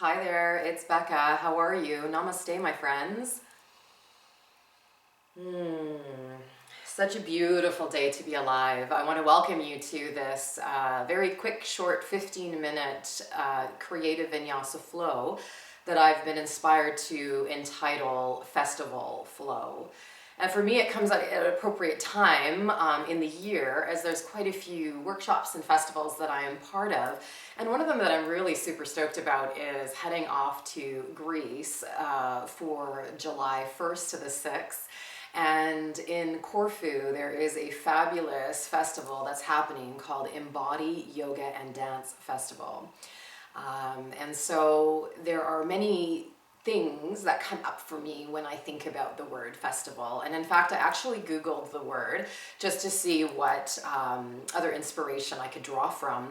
Hi there, it's Becca. How are you? Namaste, my friends. Such a beautiful day to be alive. I want to welcome you to this very quick, short 15-minute creative Vinyasa flow that I've been inspired to entitle Festival Flow. And for me, it comes at an appropriate time in the year, as there's quite a few workshops and festivals that I am part of. And one of them that I'm really super stoked about is heading off to Greece for July 1st to the 6th. And in Corfu, there is a fabulous festival that's happening called Embody Yoga and Dance Festival. And so there are many things that come up for me when I think about the word festival. And in fact, I actually Googled the word just to see what other inspiration I could draw from.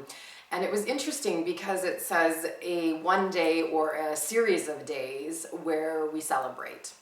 And it was interesting because it says a one day or a series of days where we celebrate.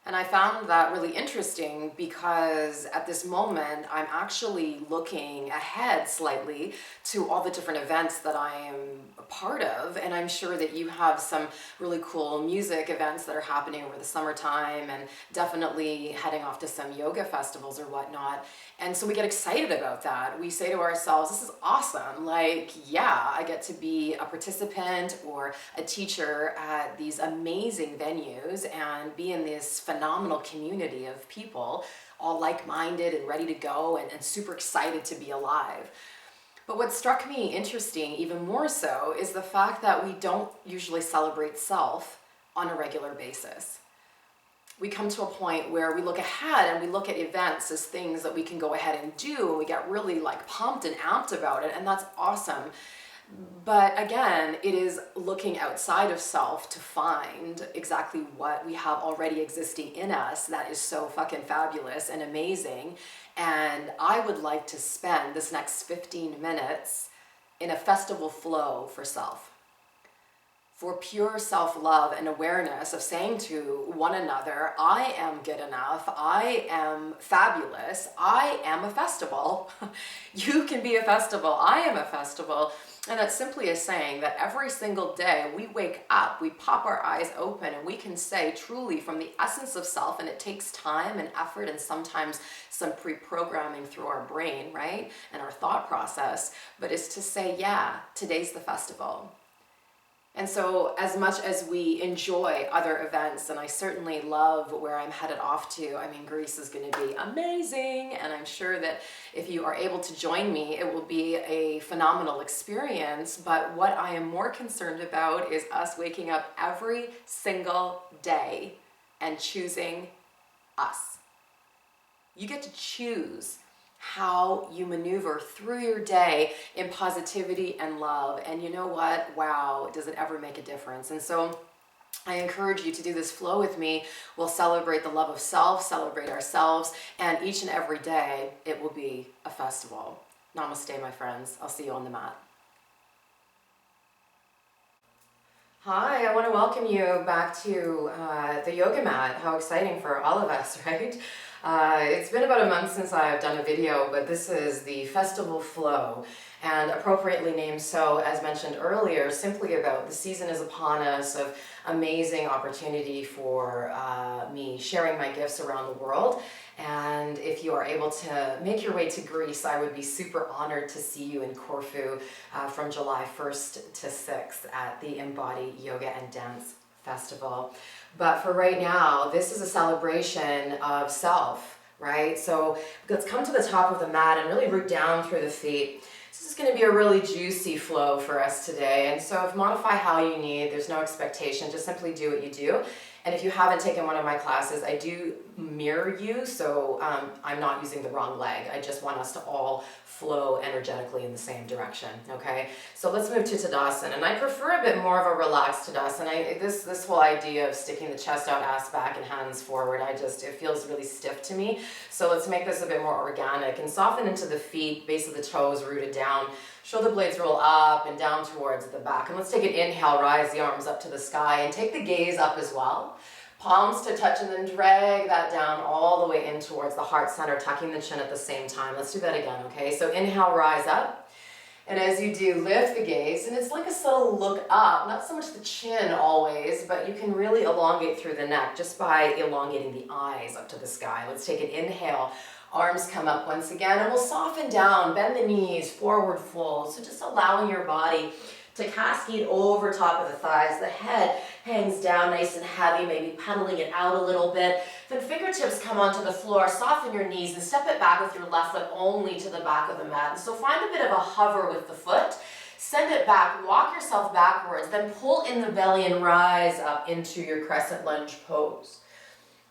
And I found that really interesting because at this moment, I'm actually looking ahead slightly to all the different events that I am a part of. And I'm sure that you have some really cool music events that are happening over the summertime, and definitely heading off to some yoga festivals or whatnot. And so we get excited about that. We say to ourselves, this is awesome. Like, yeah, I get to be a participant or a teacher at these amazing venues and be in this phenomenal community of people, all like-minded and ready to go and super excited to be alive. But what struck me interesting even more so is the fact that we don't usually celebrate self on a regular basis. We come to a point where we look ahead and we look at events as things that we can go ahead and do, and we get really like pumped and amped about it, and that's awesome. But again, it is looking outside of self to find exactly what we have already existing in us that is so fucking fabulous and amazing. And I would like to spend this next 15 minutes in a festival flow for self. For pure self-love and awareness of saying to one another, I am good enough, I am fabulous, I am a festival. You can be a festival, I am a festival. And that's simply a saying that every single day we wake up, we pop our eyes open, and we can say truly from the essence of self, and it takes time and effort and sometimes some pre-programming through our brain, right? And our thought process, but it's to say, yeah, today's the festival. And so as much as we enjoy other events, and I certainly love where I'm headed off to, I mean, Greece is going to be amazing, and I'm sure that if you are able to join me, it will be a phenomenal experience. But what I am more concerned about is us waking up every single day and choosing us. You get to choose how you maneuver through your day in positivity and love. And you know what? Wow, does it ever make a difference? And so I encourage you to do this flow with me. We'll celebrate the love of self, celebrate ourselves, and each and every day it will be a festival. Namaste, my friends. I'll see you on the mat. Hi, I want to welcome you back to the yoga mat. How exciting for all of us, right? It's been about a month since I've done a video, but this is the Festival Flow, and appropriately named so, as mentioned earlier, simply about the season is upon us of amazing opportunity for me sharing my gifts around the world. And if you are able to make your way to Greece, I would be super honored to see you in Corfu from July 1st to 6th at the Embody Yoga and Dance Festival. But for right now, this is a celebration of self, right? So let's come to the top of the mat and really root down through the feet. This is going to be a really juicy flow for us today. And so modify how you need. There's no expectation. Just simply do what you do. And if you haven't taken one of my classes, I do mirror you, so I'm not using the wrong leg. I just want us to all flow energetically in the same direction, okay? So let's move to Tadasana, and I prefer a bit more of a relaxed Tadasana. This whole idea of sticking the chest out, ass back, and hands forward, it feels really stiff to me. So let's make this a bit more organic and soften into the feet, base of the toes rooted down. Shoulder blades roll up and down towards the back. And let's take an inhale, rise the arms up to the sky, and take the gaze up as well. Palms to touch, and then drag that down all the way in towards the heart center, tucking the chin at the same time. Let's do that again, okay? So inhale, rise up. And as you do, lift the gaze, and it's like a subtle look up, not so much the chin always, but you can really elongate through the neck just by elongating the eyes up to the sky. Let's take an inhale. Arms come up once again, and we'll soften down, bend the knees, forward fold. So just allowing your body to cascade over top of the thighs. The head hangs down nice and heavy, maybe pedaling it out a little bit. Then fingertips come onto the floor, soften your knees, and step it back with your left foot only to the back of the mat. And so find a bit of a hover with the foot. Send it back, walk yourself backwards, then pull in the belly and rise up into your crescent lunge pose.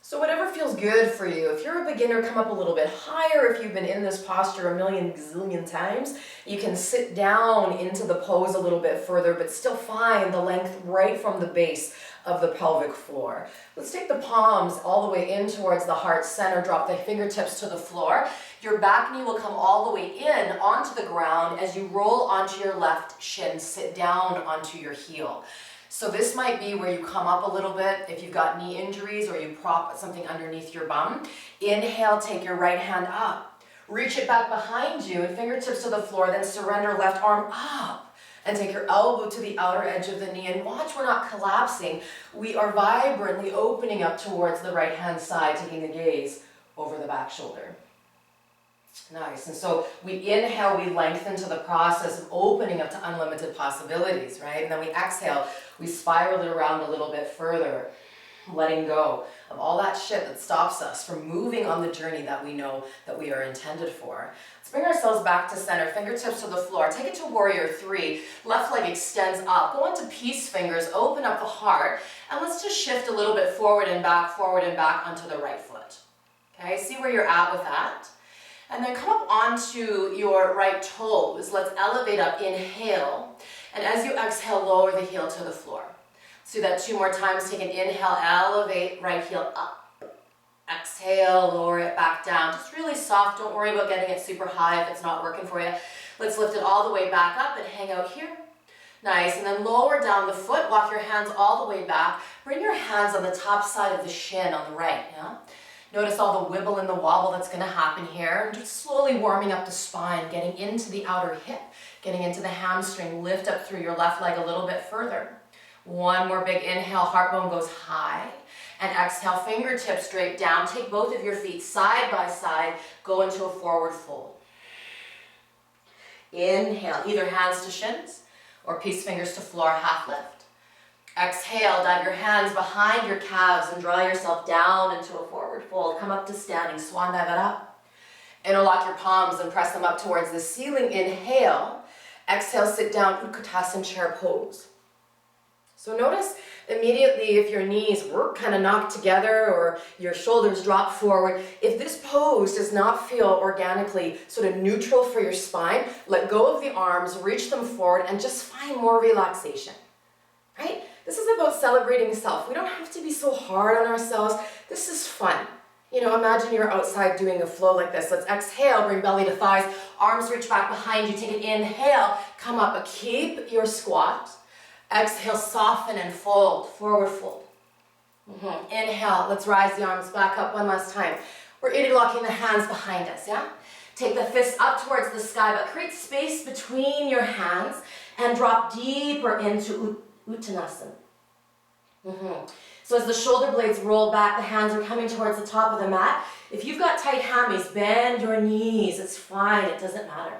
So whatever feels good for you. If you're a beginner, come up a little bit higher. If you've been in this posture a million gazillion times, you can sit down into the pose a little bit further, but still find the length right from the base of the pelvic floor. Let's take the palms all the way in towards the heart center. Drop the fingertips to the floor. Your back knee will come all the way in onto the ground as you roll onto your left shin. Sit down onto your heel. So this might be where you come up a little bit if you've got knee injuries or you prop something underneath your bum. Inhale, take your right hand up. Reach it back behind you and fingertips to the floor, then surrender left arm up and take your elbow to the outer edge of the knee. And watch, we're not collapsing. We are vibrantly opening up towards the right hand side, taking the gaze over the back shoulder. Nice. And so we inhale, we lengthen to the process of opening up to unlimited possibilities, right? And then we exhale, we spiral it around a little bit further, letting go of all that shit that stops us from moving on the journey that we know that we are intended for. Let's bring ourselves back to center, fingertips to the floor. Take it to warrior three. Left leg extends up. Go into peace fingers, open up the heart, and let's just shift a little bit forward and back onto the right foot. Okay, see where you're at with that. And then come up onto your right toes. Let's elevate up, inhale. And as you exhale, lower the heel to the floor. Let's do that 2 more times. Take an inhale, elevate, right heel up. Exhale, lower it back down. Just really soft. Don't worry about getting it super high if it's not working for you. Let's lift it all the way back up and hang out here. Nice. And then lower down the foot. Walk your hands all the way back. Bring your hands on the top side of the shin on the right. Yeah? Notice all the wibble and the wobble that's going to happen here. And just slowly warming up the spine, getting into the outer hip, getting into the hamstring. Lift up through your left leg a little bit further. 1 more big inhale, heart bone goes high. And exhale, fingertips straight down. Take both of your feet side by side. Go into a forward fold. Inhale, either hands to shins or peace fingers to floor, half lift. Exhale, dive your hands behind your calves and draw yourself down into a forward fold. Come up to standing, swan dive it up. Interlock your palms and press them up towards the ceiling. Inhale. Exhale, sit down, Utkatasana chair pose. So notice immediately if your knees were kind of knocked together or your shoulders drop forward, if this pose does not feel organically sort of neutral for your spine, let go of the arms, reach them forward, and just find more relaxation, right? This is about celebrating self. We don't have to be so hard on ourselves. This is fun. You know, imagine you're outside doing a flow like this. Let's exhale, bring belly to thighs, arms reach back behind you. Take an inhale, come up, keep your squat. Exhale, soften and fold, forward fold. Inhale, let's rise the arms back up one last time. We're interlocking the hands behind us, yeah? Take the fists up towards the sky, but create space between your hands and drop deeper into Uttanasana. So as the shoulder blades roll back, the hands are coming towards the top of the mat. If you've got tight hammies, bend your knees. It's fine, it doesn't matter.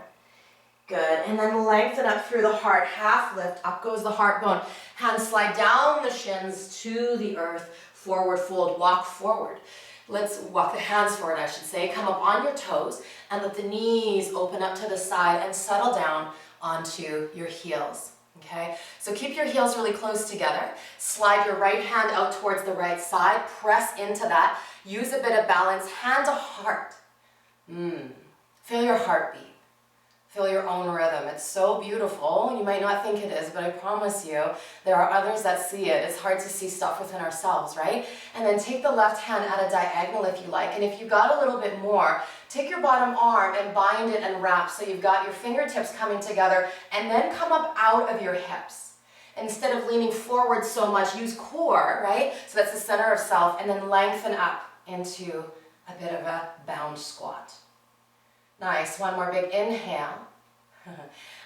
Good, and then lengthen up through the heart, half lift, up goes the heart bone. Hands slide down the shins to the earth, forward fold, walk forward. Let's walk the hands forward, I should say. Come up on your toes and let the knees open up to the side and settle down onto your heels. Okay, so keep your heels really close together. Slide your right hand out towards the right side. Press into that. Use a bit of balance. Hand to heart. Feel your heartbeat. Feel your own rhythm. It's so beautiful. You might not think it is, but I promise you, there are others that see it. It's hard to see stuff within ourselves, right? And then take the left hand at a diagonal if you like. And if you got a little bit more, take your bottom arm and bind it and wrap. So you've got your fingertips coming together and then come up out of your hips. Instead of leaning forward so much, use core, right? So that's the center of self, and then lengthen up into a bit of a bound squat. Nice, 1 more big inhale.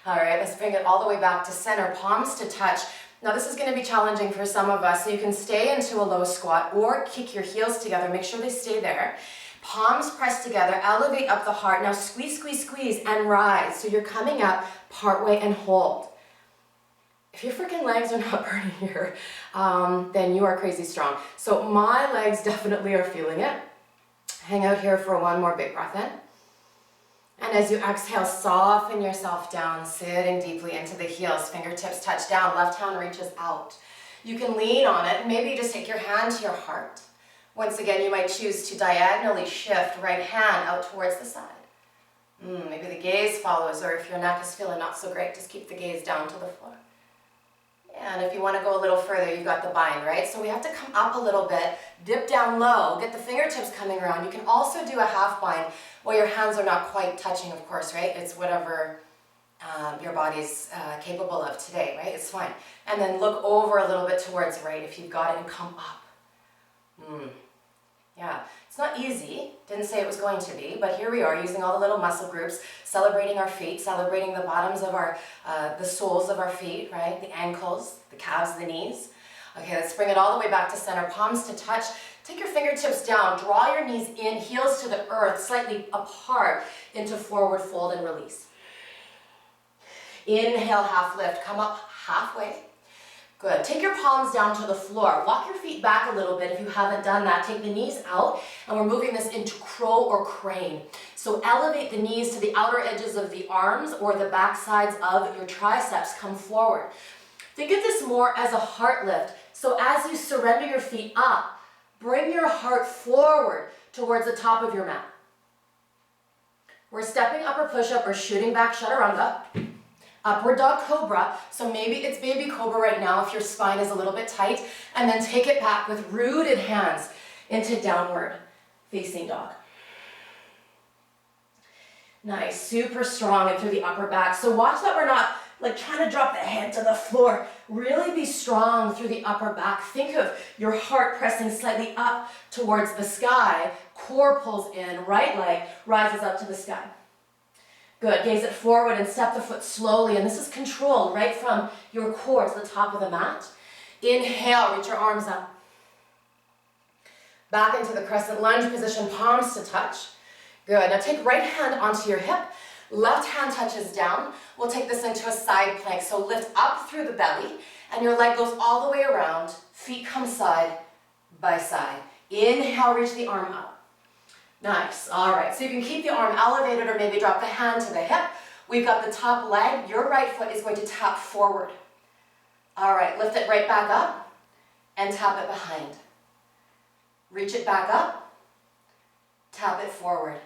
All right, let's bring it all the way back to center, palms to touch. Now this is going to be challenging for some of us, so you can stay into a low squat or kick your heels together. Make sure they stay there. Palms pressed together, elevate up the heart. Now squeeze, squeeze, squeeze, and rise. So you're coming up partway and hold. If your freaking legs are not burning here, then you are crazy strong. So my legs definitely are feeling it. Hang out here for one more big breath in. And as you exhale, soften yourself down, sitting deeply into the heels. Fingertips touch down, left hand reaches out. You can lean on it, and maybe just take your hand to your heart. Once again, you might choose to diagonally shift right hand out towards the side. Maybe the gaze follows, or if your neck is feeling not so great, just keep the gaze down to the floor. And if you want to go a little further, you've got the bind, right? So we have to come up a little bit, dip down low, get the fingertips coming around. You can also do a half bind while your hands are not quite touching, of course, right? It's whatever your body's capable of today, right? It's fine. And then look over a little bit towards right if you've got it, and come up. Yeah, it's not easy. Didn't say it was going to be, but here we are using all the little muscle groups, celebrating our feet, celebrating the bottoms of our, the soles of our feet, right? The ankles, the calves, the knees. Okay, let's bring it all the way back to center, palms to touch. Take your fingertips down, draw your knees in, heels to the earth, slightly apart into forward fold and release. Inhale, half lift, come up halfway. Good. Take your palms down to the floor. Walk your feet back a little bit if you haven't done that. Take the knees out, and we're moving this into crow or crane. So elevate the knees to the outer edges of the arms or the back sides of your triceps. Come forward. Think of this more as a heart lift. So as you surrender your feet up, bring your heart forward towards the top of your mat. We're stepping up or push-up or shooting back chaturanga. Upward dog cobra, so maybe it's baby cobra right now if your spine is a little bit tight, and then take it back with rooted hands into downward facing dog. Nice, super strong and through the upper back. So watch that we're not like trying to drop the head to the floor. Really be strong through the upper back. Think of your heart pressing slightly up towards the sky. Core pulls in, right leg rises up to the sky. Good, gaze it forward and step the foot slowly, and this is controlled right from your core to the top of the mat. Inhale, reach your arms up. Back into the crescent lunge position, palms to touch. Good, now take right hand onto your hip, left hand touches down. We'll take this into a side plank, so lift up through the belly, and your leg goes all the way around, feet come side by side. Inhale, reach the arm up. Nice, all right, so you can keep the arm elevated or maybe drop the hand to the hip. We've got the top leg, your right foot is going to tap forward. All right, lift it right back up and tap it behind. Reach it back up, tap it forward,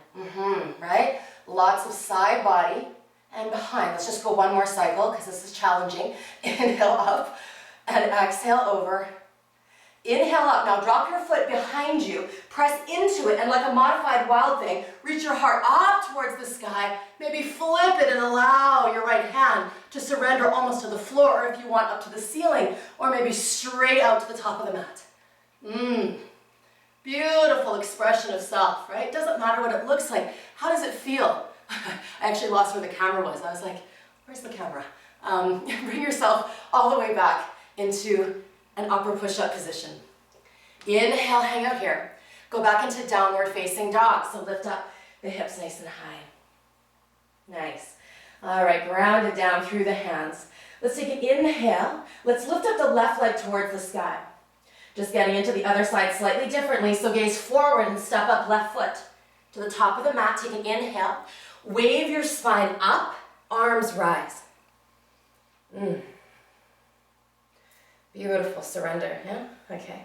right? Lots of side body and behind. Let's just go one more cycle because this is challenging. Inhale up and exhale over. Inhale up, now drop your foot behind you, press into it, and like a modified wild thing, reach your heart up towards the sky, maybe flip it and allow your right hand to surrender almost to the floor, or if you want up to the ceiling, or maybe straight out to the top of the mat. Beautiful expression of self, right? Doesn't matter what it looks like. How does it feel? I actually lost where the camera was. I was like, where's the camera? Bring yourself all the way back into an upper push-up position. Inhale, hang out here. Go back into downward facing dog. So lift up the hips nice and high. Nice. All right, ground it down through the hands. Let's take an inhale. Let's lift up the left leg towards the sky. Just getting into the other side slightly differently. So gaze forward and step up left foot to the top of the mat. Take an inhale. Wave your spine up, arms rise. Beautiful, surrender, yeah? Okay,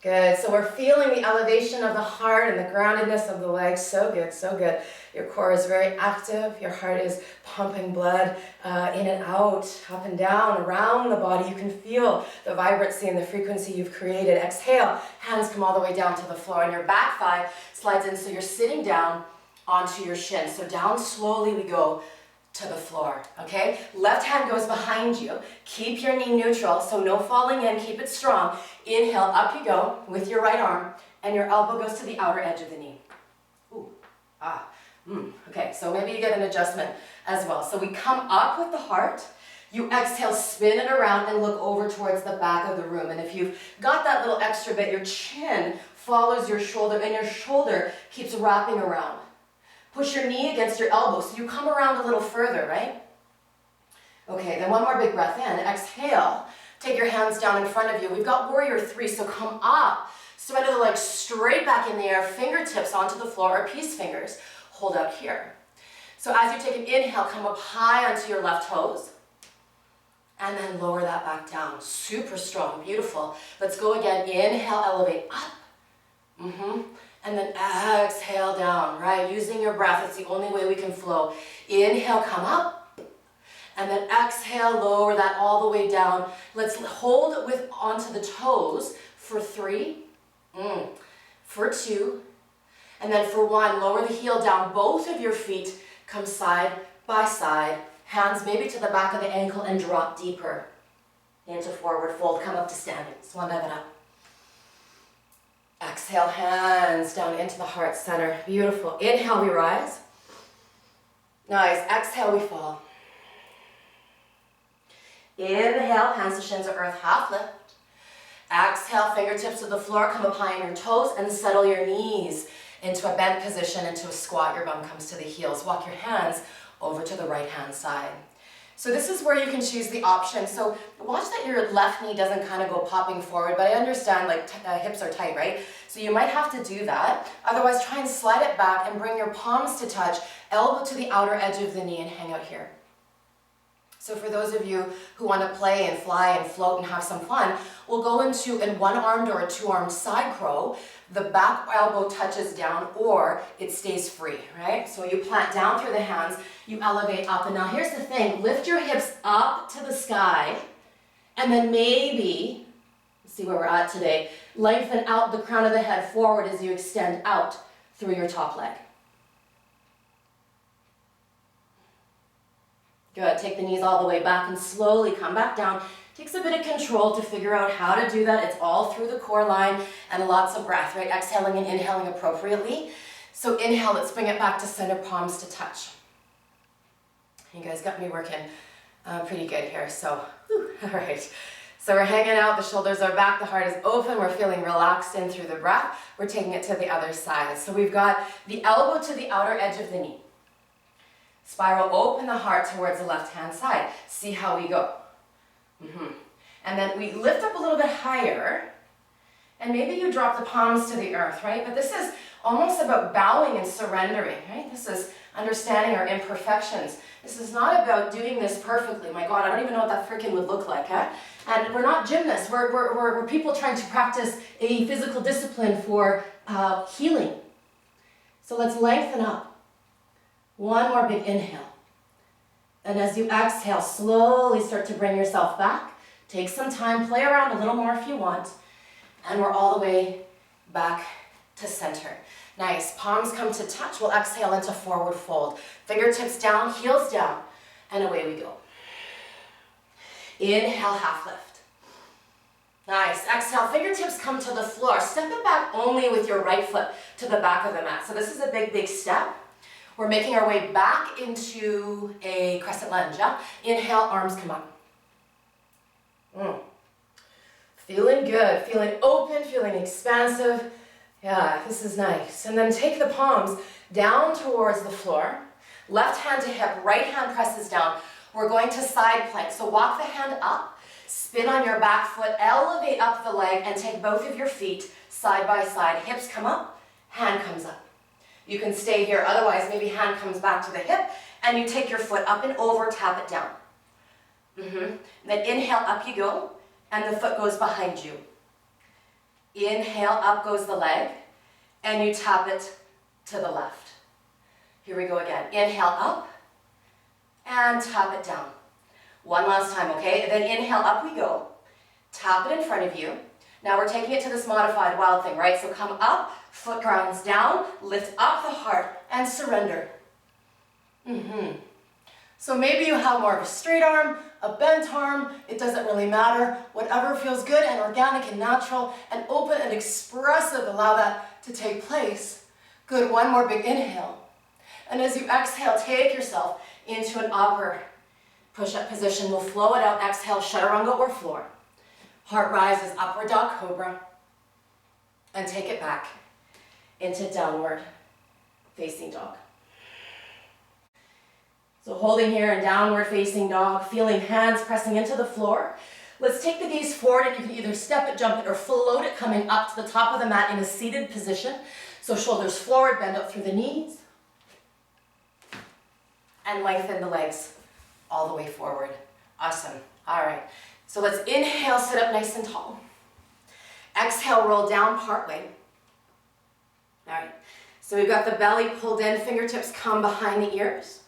good. So we're feeling the elevation of the heart and the groundedness of the legs. So good, so good. Your core is very active. Your heart is pumping blood in and out, up and down, around the body. You can feel the vibrancy and the frequency you've created. Exhale, hands come all the way down to the floor, and your back thigh slides in so you're sitting down onto your shin. So down slowly we go to the floor, okay? Left hand goes behind you. Keep your knee neutral, so no falling in, keep it strong. Inhale, up you go with your right arm, and your elbow goes to the outer edge of the knee. Okay, so maybe you get an adjustment as well. So we come up with the heart. You exhale, spin it around and look over towards the back of the room. And if you've got that little extra bit, your chin follows your shoulder and your shoulder keeps wrapping around. Push your knee against your elbow so you come around a little further, right? Okay, then one more big breath in. Exhale. Take your hands down in front of you. We've got warrior three, so come up. Surrender the legs straight back in the air, fingertips onto the floor or peace fingers. Hold out here. So as you take an inhale, come up high onto your left toes. And then lower that back down. Super strong, beautiful. Let's go again. Inhale, elevate up. And then exhale down, right? Using your breath, it's the only way we can flow. Inhale, come up. And then exhale, lower that all the way down. Let's hold it onto the toes for 3, for 2, and then for 1, lower the heel down. Both of your feet come side by side. Hands maybe to the back of the ankle and drop deeper into forward fold. Come up to standing. Swan dive it up. Exhale, hands down into the heart center. Beautiful. Inhale, we rise. Nice. Exhale, we fall. Inhale, hands to shins of earth, half lift. Exhale, fingertips to the floor, come up high on your toes and settle your knees into a bent position, into a squat. Your bum comes to the heels. Walk your hands over to the right hand side. So this is where you can choose the option. So watch that your left knee doesn't kind of go popping forward, but I understand like hips are tight, right? So you might have to do that. Otherwise, try and slide it back and bring your palms to touch, elbow to the outer edge of the knee and hang out here. So for those of you who want to play and fly and float and have some fun, we'll go into a one-armed or a two-armed side crow. The back elbow touches down or it stays free, right? So you plant down through the hands, you elevate up. And now here's the thing, lift your hips up to the sky and then maybe, let's see where we're at today, lengthen out the crown of the head forward as you extend out through your top leg. Good, take the knees all the way back and slowly come back down. Takes a bit of control to figure out how to do that. It's all through the core line and lots of breath, right? Exhaling and inhaling appropriately. So inhale, let's bring it back to center, palms to touch. You guys got me working pretty good here, so, all right. So we're hanging out, the shoulders are back, the heart is open, we're feeling relaxed in through the breath. We're taking it to the other side. So we've got the elbow to the outer edge of the knee. Spiral open the heart towards the left-hand side. See how we go. And then we lift up a little bit higher, and maybe you drop the palms to the earth, right? But this is almost about bowing and surrendering, right? This is understanding our imperfections. This is not about doing this perfectly. My God, I don't even know what that freaking would look like, huh? And we're not gymnasts. We're people trying to practice a physical discipline for healing. So let's lengthen up. One more big inhale. And as you exhale, slowly start to bring yourself back. Take some time, play around a little more if you want. And we're all the way back to center. Nice, palms come to touch. We'll exhale into forward fold. Fingertips down, heels down, and away we go. Inhale, half lift. Nice, exhale, fingertips come to the floor. Step it back only with your right foot to the back of the mat. So this is a big, big step. We're making our way back into a crescent lunge, yeah? Inhale, arms come up. Feeling good, feeling open, feeling expansive. Yeah, this is nice. And then take the palms down towards the floor. Left hand to hip, right hand presses down. We're going to side plank. So walk the hand up, spin on your back foot, elevate up the leg, and take both of your feet side by side. Hips come up, hand comes up. You can stay here, otherwise maybe hand comes back to the hip and you take your foot up and over, tap it down. Then inhale, up you go, and the foot goes behind you. Inhale, up goes the leg, and you tap it to the left. Here we go again. Inhale, up, and tap it down. One last time, okay? Then inhale, up we go. Tap it in front of you. Now we're taking it to this modified wild thing, right? So come up, foot grounds down, lift up the heart, and surrender. So maybe you have more of a straight arm, a bent arm, it doesn't really matter. Whatever feels good and organic and natural and open and expressive, allow that to take place. Good, one more big inhale. And as you exhale, take yourself into an upper push-up position. We'll flow it out. Exhale, chaturanga or floor. Heart rises, upward dog cobra. And take it back into downward facing dog. So holding here in downward facing dog, feeling hands pressing into the floor. Let's take the gaze forward, and you can either step it, jump it, or float it coming up to the top of the mat in a seated position. So shoulders forward, bend up through the knees. And lengthen the legs all the way forward. Awesome. All right. So let's inhale, sit up nice and tall. Exhale, roll down partway. All right. So we've got the belly pulled in, fingertips come behind the ears.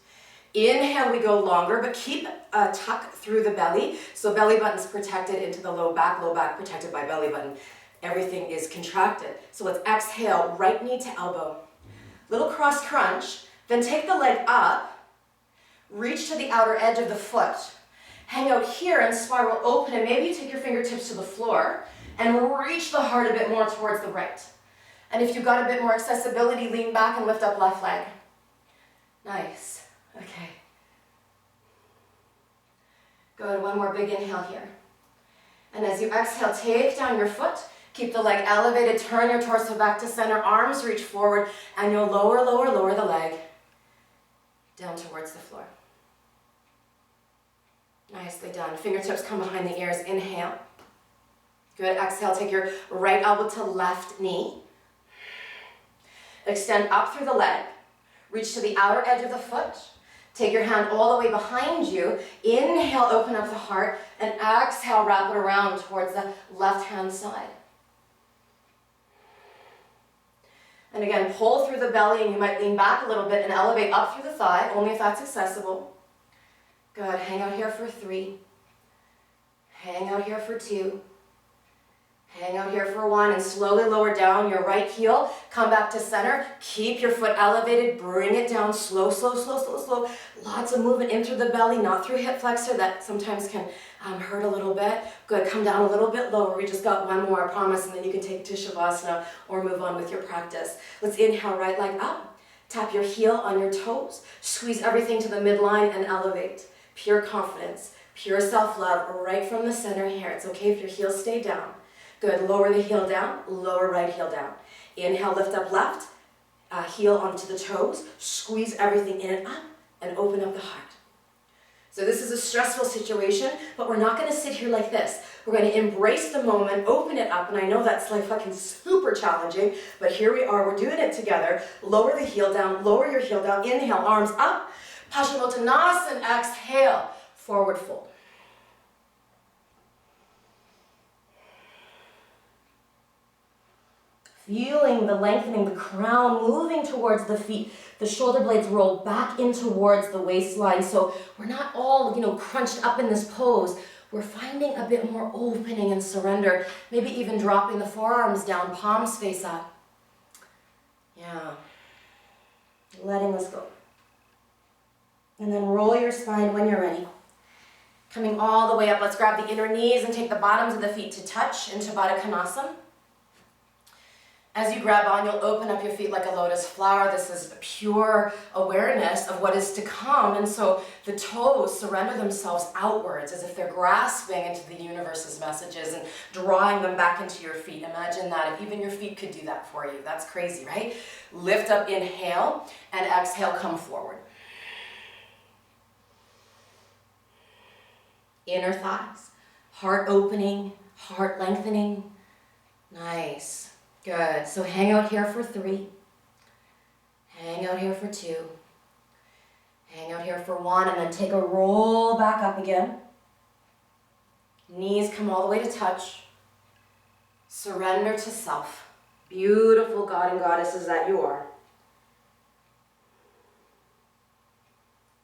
Inhale, we go longer, but keep a tuck through the belly. So belly button's protected into the low back protected by belly button. Everything is contracted. So let's exhale, right knee to elbow. Little cross crunch, then take the leg up, reach to the outer edge of the foot. Hang out here and spiral open, and maybe you take your fingertips to the floor and reach the heart a bit more towards the right. And if you've got a bit more accessibility, lean back and lift up left leg. Nice. Okay. Good. One more big inhale here. And as you exhale, take down your foot. Keep the leg elevated. Turn your torso back to center. Arms reach forward. And you'll lower the leg down towards the floor. Nicely done. Fingertips come behind the ears. Inhale. Good. Exhale. Take your right elbow to left knee. Extend up through the leg. Reach to the outer edge of the foot. Take your hand all the way behind you. Inhale, open up the heart. And exhale, wrap it around towards the left-hand side. And again, pull through the belly, and you might lean back a little bit and elevate up through the thigh, only if that's accessible. Good. Hang out here for 3. Hang out here for 2. Hang out here for 1, and slowly lower down your right heel. Come back to center. Keep your foot elevated. Bring it down. Slow, slow, slow, slow, slow. Lots of movement in through the belly, not through hip flexor. That sometimes can hurt a little bit. Good. Come down a little bit lower. We just got one more, I promise, and then you can take to Shavasana or move on with your practice. Let's inhale, right leg up. Tap your heel on your toes. Squeeze everything to the midline and elevate. Pure confidence, pure self-love right from the center here. It's okay if your heels stay down. Good. Lower the heel down, lower right heel down. Inhale, lift up left, heel onto the toes. Squeeze everything in and up, and open up the heart. So this is a stressful situation, but we're not going to sit here like this. We're going to embrace the moment, open it up, and I know that's like fucking super challenging, but here we are, we're doing it together. Lower the heel down, lower your heel down. Inhale, arms up. Paschimottanasana, exhale, forward fold. Feeling the lengthening, the crown moving towards the feet. The shoulder blades roll back in towards the waistline. So we're not all, crunched up in this pose. We're finding a bit more opening and surrender. Maybe even dropping the forearms down, palms face up. Yeah. Letting this go. And then roll your spine when you're ready. Coming all the way up. Let's grab the inner knees and take the bottoms of the feet to touch into Baddha Konasana. As you grab on, you'll open up your feet like a lotus flower. This is pure awareness of what is to come. And so the toes surrender themselves outwards as if they're grasping into the universe's messages and drawing them back into your feet. Imagine that. If even your feet could do that for you. That's crazy, right? Lift up, inhale, and exhale, come forward. Inner thighs, heart opening, heart lengthening. Nice. Good. So hang out here for 3. Hang out here for 2. Hang out here for 1, and then take a roll back up again. Knees come all the way to touch. Surrender to self. Beautiful God and Goddesses that you are.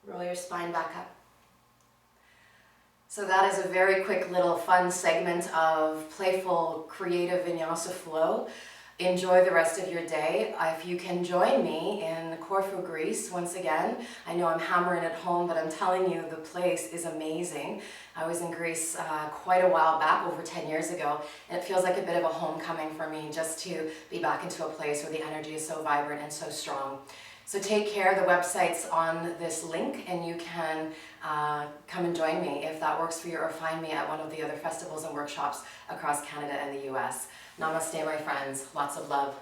Roll your spine back up. So that is a very quick little fun segment of playful, creative Vinyasa flow. Enjoy the rest of your day. If you can join me in Corfu, Greece, once again. I know I'm hammering at home, but I'm telling you, the place is amazing. I was in Greece quite a while back, over 10 years ago, and it feels like a bit of a homecoming for me just to be back into a place where the energy is so vibrant and so strong. So take care. The website's on this link, and you can come and join me if that works for you, or find me at one of the other festivals and workshops across Canada and the US. Namaste, my friends. Lots of love.